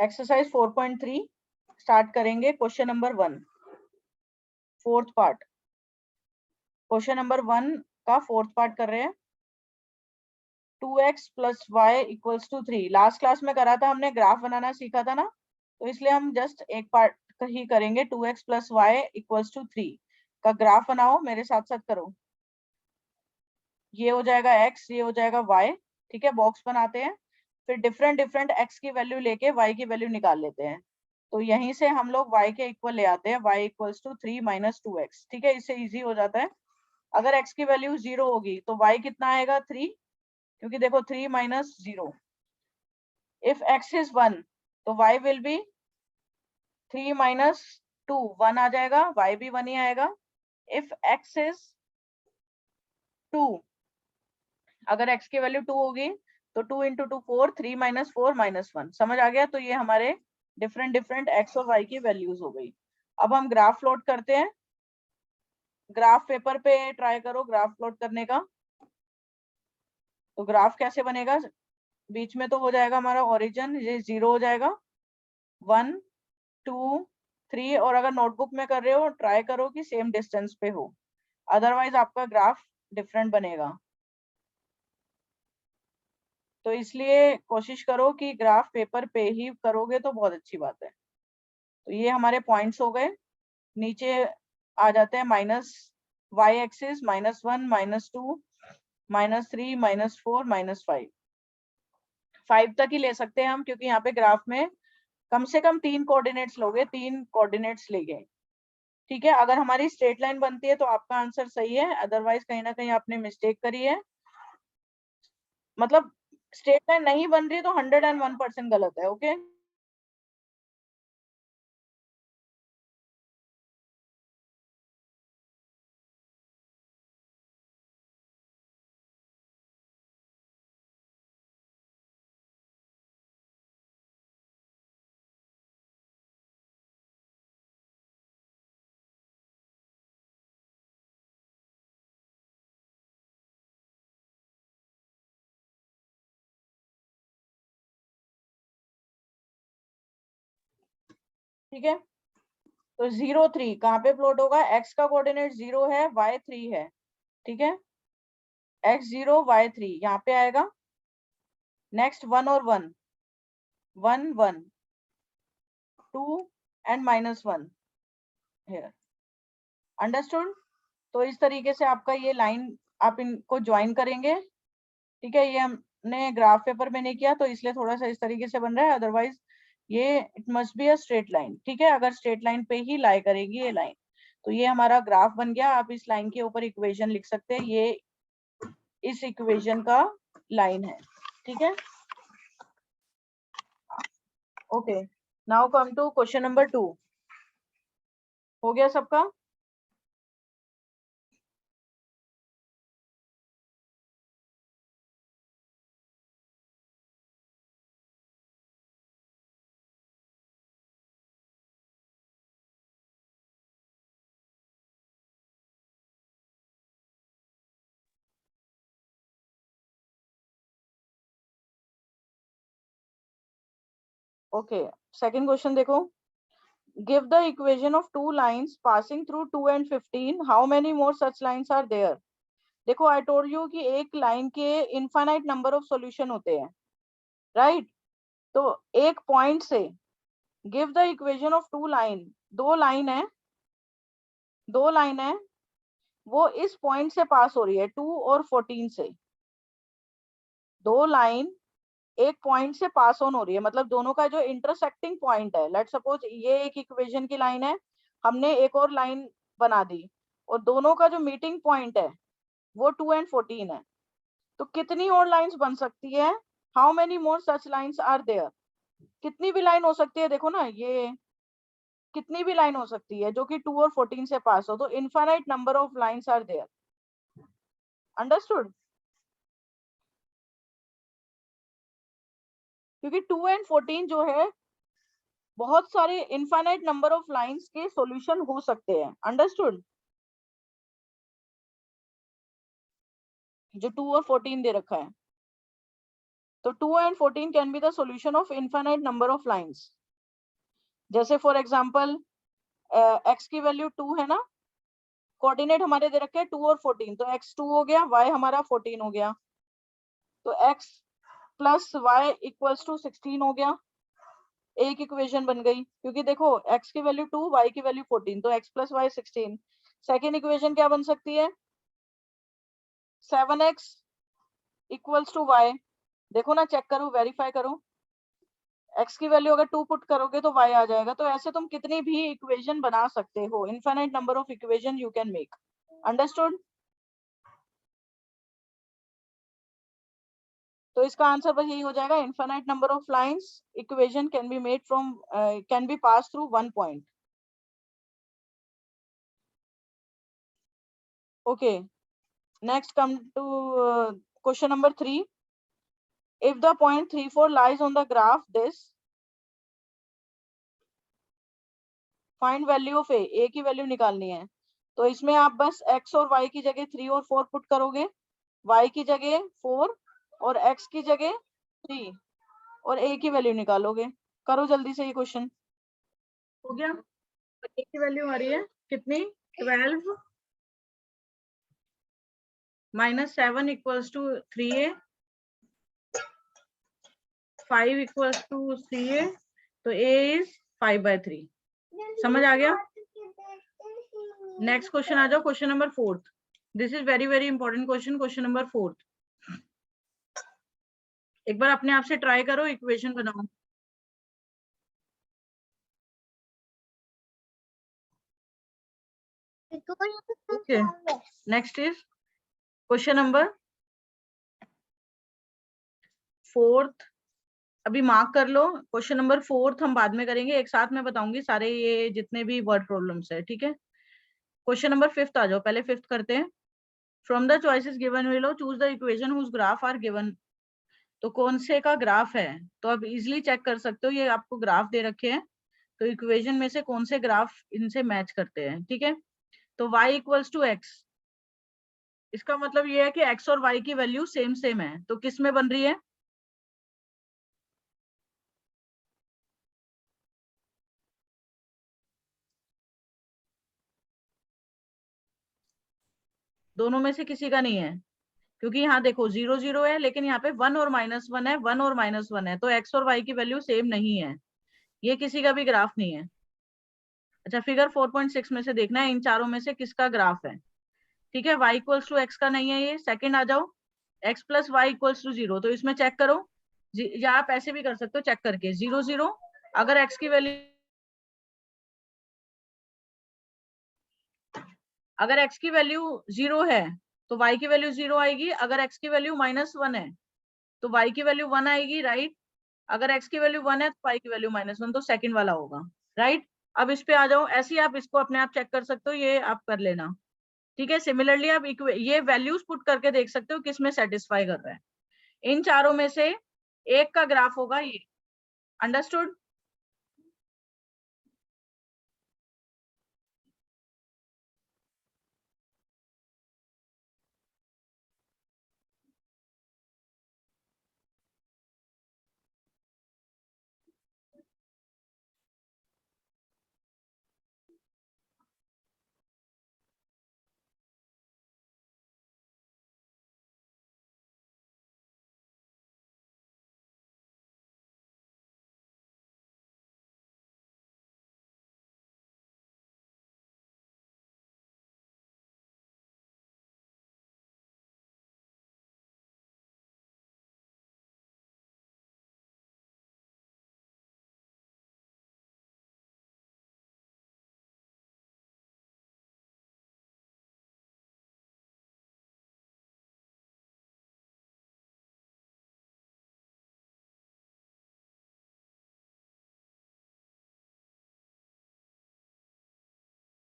Exercise 4.3 start करेंगे। Question number 1 fourth part. Question number 1 का fourth part कर रहे हैं। 2x plus Y equals to 3। Last class में करा था हमने, ग्राफ बनाना सीखा था ना, तो इसलिए हम जस्ट एक पार्ट ही करेंगे। 2x plus Y equals to 3 का ग्राफ बनाओ, मेरे साथ साथ करो। ये हो जाएगा x, ये हो जाएगा y। ठीक है, बॉक्स बनाते हैं, फिर डिफरेंट डिफरेंट x की वैल्यू लेके y की वैल्यू निकाल लेते हैं। तो यहीं से हम लोग y के इक्वल ले आते हैं, y equals to 3 minus 2x। ठीक है, इससे इजी हो जाता है। अगर x की वैल्यू 0 होगी तो y कितना आएगा 3, क्योंकि देखो 3 माइनस 0। इफ x इज 1 तो y विल बी 3 माइनस 2, 1 आ जाएगा, y भी 1 ही आएगा। इफ x इज 2, अगर x की वैल्यू 2 होगी तो 2 इंटू 2 4, 3 माइनस 4 माइनस 1। समझ आ गया? तो ये हमारे डिफरेंट डिफरेंट x और y की वैल्यूज हो गई। अब हम ग्राफ प्लॉट करते हैं। ग्राफ पेपर पे ट्राई करो ग्राफ प्लॉट करने का। तो ग्राफ कैसे बनेगा? बीच में तो हो जाएगा हमारा ओरिजिन, ये 0 हो जाएगा, 1 2 3। और अगर नोटबुक में कर रहे हो ट्राई करो कि सेम डिस्टेंस पे हो, अदरवाइज आपका ग्राफ डिफरेंट बनेगा। तो इसलिए कोशिश करो कि ग्राफ पेपर पे ही करोगे तो बहुत अच्छी बात है। तो ये हमारे पॉइंट्स हो गए। नीचे आ जाते हैं माइनस वाई एक्सिस, -1 -2 -3 -4 -5। 5 तक ही ले सकते हैं हम, क्योंकि यहाँ पे ग्राफ में कम से कम 3 कोऑर्डिनेट्स लोगे, 3 कोऑर्डिनेट्स ले गए। ठीक है, अगर हमारी स्ट्रेट लाइन बनती है तो आपका आंसर सही है, अदरवाइज कहीं ना कहीं आपने मिस्टेक करी है। मतलब स्ट्रेट लाइन नहीं बन रही तो 101% गलत है। ओके, ठीक है। तो 0 3 कहाँ पे प्लॉट होगा? x का कोऑर्डिनेट 0 है, y 3 है। ठीक है, x 0 y 3 यहाँ पे आएगा। नेक्स्ट 1 और 1, 1 1 2 एंड -1 हियर। अंडरस्टूड? तो इस तरीके से आपका ये लाइन आप इनको ज्वाइन करेंगे। ठीक है, ये हमने ग्राफ पेपर में नहीं किया तो इसलिए थोड़ा सा इस तरीके से बन रहा है, अदरवाइज ये it must be a straight line. ठीक है, अगर स्ट्रेट लाइन पे ही लाई करेगी ये लाइन, तो ये हमारा ग्राफ बन गया। आप इस लाइन के ऊपर इक्वेशन लिख सकते हैं, ये इस इक्वेशन का लाइन है। ठीक है, okay. Now come to question number 2। हो गया सबका? ओके, सेकंड क्वेश्चन देखो। Give the equation of two lines passing through 2 and 15, how many more such lines are there? देखो आई टोल्ड यू कि एक लाइन के इनफाइनाइट नंबर ऑफ सॉल्यूशन होते हैं, राइट? तो एक पॉइंट से give the equation of two line, दो लाइन है, दो लाइन है, वो इस पॉइंट से पास हो रही है 2 और 14 से। दो लाइन एक पॉइंट से पास ऑन हो रही है, मतलब दोनों का जो इंटरसेक्टिंग पॉइंट है, लेट सपोज ये एक इक्वेशन की लाइन है, हमने एक और लाइन बना दी, और दोनों का जो मीटिंग पॉइंट है वो 2 and 14 है। तो कितनी और लाइंस बन सकती है? How many more such lines are there? कितनी भी लाइन हो सकती है, देखो ना, ये कितनी भी लाइन हो सकती है जो कि 2 और 14 से पास हो। तो infinite number of lines are there. Understood? क्योंकि 2 and 14 जो है, बहुत सारे इनफाइनाइट नंबर ऑफ लाइंस के सॉल्यूशन हो सकते हैं। अंडरस्टूड? जो 2 और 14 दे रखा है। तो 2 and 14 can be the solution of infinite number of lines. जैसे फॉर एग्जांपल x की वैल्यू 2 है ना, कोऑर्डिनेट हमारे दे रखे हैं 2 और 14, तो x 2 हो गया, y हमारा 14 हो गया, तो x plus y equals to 16 हो गया। एक इक्वेशन बन गई, क्योंकि देखो x की वैल्यू 2, y की वैल्यू 14, तो x plus y 16। Second equation क्या बन सकती है, 7x इक्वल्स टू y। देखो ना, चेक करो, वेरीफाई करो, x की वैल्यू अगर 2 पुट करोगे तो y आ जाएगा। तो ऐसे तुम कितनी भी इक्वेशन बना सकते हो, infinite number of equation you can make. Understood? तो इसका आंसर बस यही हो जाएगा, infinite number of lines equation can be made from can be pass through one point. Okay, next come to question number 3। if the point 34 lies on the graph this, find value of a की value निकालनी है। तो इसमें आप बस x और y की जगह 3 और 4 पुट करोगे, y की जगह 4 और x की जगह 3 और a की वैल्यू निकालोगे। करो जल्दी से, ये क्वेश्चन हो गया। a की वैल्यू आ रही है कितनी, 12 minus 7 equals to 3a, 5 equals to 3a, तो a इज 5/3। समझ आ गया? नेक्स्ट क्वेश्चन आ जाओ, question number 4। This is very very important question, question number 4। एक बार अपने आप से ट्राई करो, इक्वेशन बनाओ। Okay, next is question number 4। अभी मार्क कर लो, क्वेश्चन नंबर 4 हम बाद में करेंगे, एक साथ में बताऊंगी सारे ये जितने भी वर्ड प्रॉब्लम्स है, ठीक है। क्वेश्चन नंबर 5 आ जाओ, पहले 5 करते हैं। From the choices given below choose the equation whose graph are given. तो कौन से का ग्राफ है, तो आप इजिली चेक कर सकते हो, ये आपको ग्राफ दे रखे हैं, तो इक्वेशन में से कौन से ग्राफ इनसे मैच करते हैं, ठीक है। तो y इक्वल्स टू x, इसका मतलब ये है कि x और y की वैल्यू सेम सेम है, तो किस में बन रही है, दोनों में से किसी का नहीं है, क्योंकि यहाँ देखो 0 0 है, लेकिन यहाँ पे 1 और -1 है, 1 और -1 है, तो x और y की वैल्यू सेम नहीं है, ये किसी का भी ग्राफ नहीं है। अच्छा, फिगर 4.6 में से देखना है इन चारों में से किसका ग्राफ है, ठीक है। y इक्वल्स टू x का नहीं है ये। सेकंड आ जाओ, x plus Y equals to 0, तो इसमें चेक करो, या आप ऐसे भी कर सकते हो चेक करके, 0 0, अगर x की वैल्यू, अगर x की वैल्यू 0 है तो y की वैल्यू 0 आएगी, अगर x की वैल्यू -1 है तो y की वैल्यू 1 आएगी, राइट। अगर x की वैल्यू 1 है तो y की वैल्यू -1, तो सेकंड वाला होगा, राइट। अब इस पे आ जाओ, ऐसे ही आप इसको अपने आप चेक कर सकते हो, ये आप कर लेना, ठीक है। सिमिलरली आप ये वैल्यूज पुट करके देख सकते हो किस में सेटिस्फाई कर रहा है। इन चारों में से एक का ग्राफ होगा ये, अंडरस्टूड।